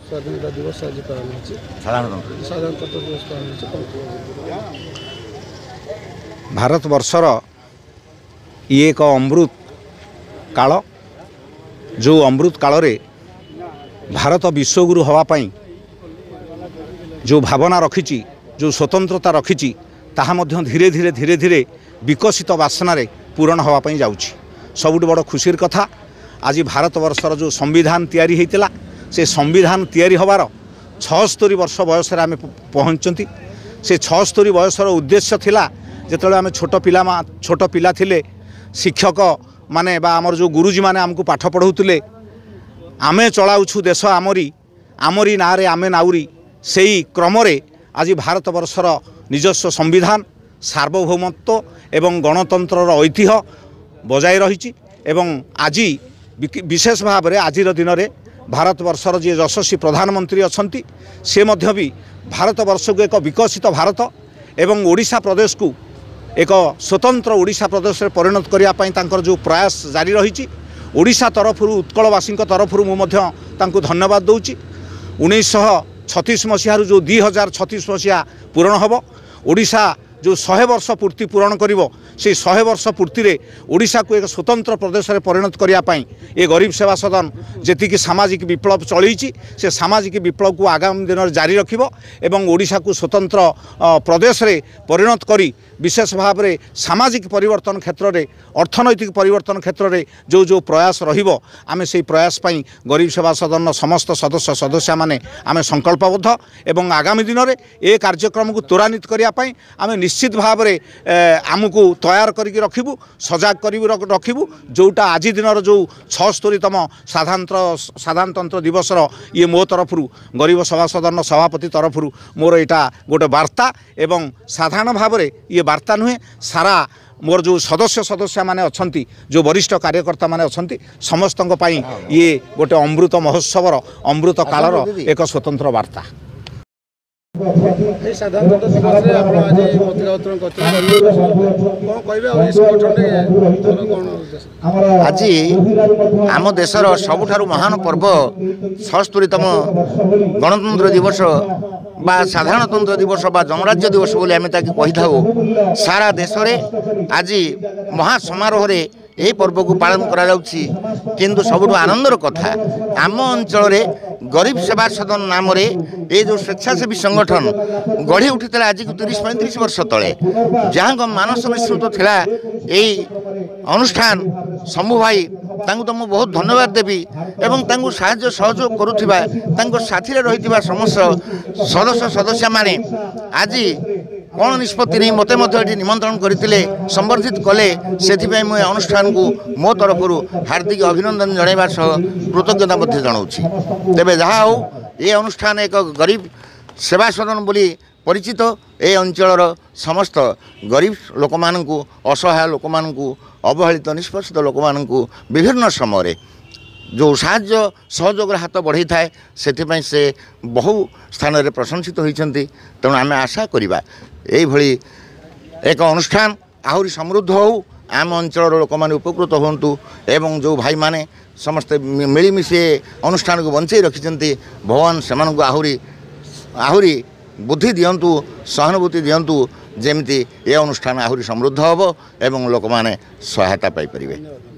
स्वाधीनता दिवस आज पालन होछि साधारणतंत्र दिवस पालन होछि। भारत वर्षर ये एक अमृत काल जो अमृत काल रे भारत विश्वगुरु हवापाई जो भावना रखी जो स्वतंत्रता रखी ताहा मध्य धीरे धीरे धीरे धीरे विकसित बासना पूरण हवापाई जाउछि। सबुठ बड़ खुशीर कथा आज भारत वर्षर जो संविधान तैयारी होता से संविधान तैयारी हबार 76 वर्ष बयस आम पहुँचती। से 76 बयसर उद्देश्य थिला जेतले आम छोट पिला थिले शिक्षक माने बा आमर जो गुरुजी माने आमको पाठ पढ़ाउतले आमे चलाउछु देश आमरी नारे आमे नाउरी सेई क्रम आज भारत वर्षर निजस्व संविधान सार्वभौमत्व एवं गणतंत्रर ऐतिह्य बजाय रही एवं आज विशेष भाव में आज दिन में भारत वर्षर जी यशस्वी प्रधानमंत्री अछंती से मध्य भी भारत वर्ष को एक विकसित भारत एवं ओडिशा प्रदेश को एक स्वतंत्र ओडिशा प्रदेश में परिणत करने जो प्रयास जारी रही ओडिशा तरफ उत्कलवासी तरफ मुझे धन्यवाद दूची। 1936 मसीह जो 2036 मसीहा पूरण हम ओडिशा जो 100 वर्ष पूर्ति पूरण करिवो से 100 वर्ष पूर्ति रे ओडिशा को एक स्वतंत्र प्रदेश में परिणत करने ये गरीब सेवा सदन जी सामाजिक विप्लव चलई से सामाजिक विप्लव को आगामी दिन में जारी रखिबो एवं ओडिशा को स्वतंत्र प्रदेश में परिणत करी विशेष भाव में सामाजिक परिवर्तन क्षेत्र में अर्थनैतिक परिवर्तन क्षेत्र में जो जो प्रयास रहिबो आमे से प्रयास पाई गरीब सेवा सदन समस्त सदस्य माने आमे संकल्पबद्ध एवं आगामी दिन में ये कार्यक्रम को त्वरान्वित करने आम निश्चित भाव में आमको तैयार करके रखिबू सजाग कर रखिबू जोटा आज दिन जो 76तम साधारणतंत्र दिवसर ये मो तरफ गरीब सभा सदन सभापति तरफ मोर यहाँ गोटे वार्ता एवं साधारण भाव में ये वार्ता नुहे सारा मोर जो सदस्य माने अछंती जो वरिष्ठ कार्यकर्ता माने अछंती समस्त ये गोटे अमृत महोत्सवर अमृत कालर एक स्वतंत्र वार्ता। साधारणतंत्र दिवस रे आपण आज पत्रिका उत्तोलन कोन कहबे आ आज आम देशर सबुठारु महान पर्व 76तम गणतंत्र दिवस बा साधारणतंत्र दिवस बा जनराज्य दिवस बोली आम ताकि कही था। सारा देश में आज महासमारोह रे यही पर्व को पालन करा जाउछि। किंतु सबुठ आनंदर कथा आम अंचल गरीब सेवा सदन नाम रे ये जो स्वेच्छासेवी संगठन गढ़ी उठी आज 30-35 वर्ष तले जहाँ मानस मिश्रित थिला यही अनुष्ठान शंभु भाई तांको तो मु बहुत धन्यवाद देवी एवं तांको साहाय्य सहयोग करुथिबा तांको साथी रे रहिथिबा समस्त सदस्य माने आज कौन निष्पत्ति नहीं मते ये निमंत्रण करते संबर्धित कले से मुझे अनुष्ठान को मो तरफ हार्दिक अभिनंदन जनइबार सह कृतज्ञता जनाऊँ। तेबे जहाँ हो ये अनुष्ठान एक गरीब सेवा सदन बोली परिचित ए अंचलर समस्त गरीब लोक मानू असहाय लोक मानू अवहेलित निष्पेषित लोक मानू विभिन्न समय जो साहाय्य सहयोग हाथ बढ़ाई थाए से बहु स्थान में प्रशंसित होती। तेणु आम आशा करवा यही एक अनुष्ठान आहरी समृद्ध हो आम अंचल लोक मैंने उपकृत हूँ एवं जो भाई माने समस्ते मिलमिशे अनुष्ठान को बंचाई रखिंट भगवान से आहरी बुद्धि दिंतु सहानुभूति दिंतु जमी ये अनुष्ठान आहरी समृद्ध हम एवं लोक मैंने सहायता पाई परिबे।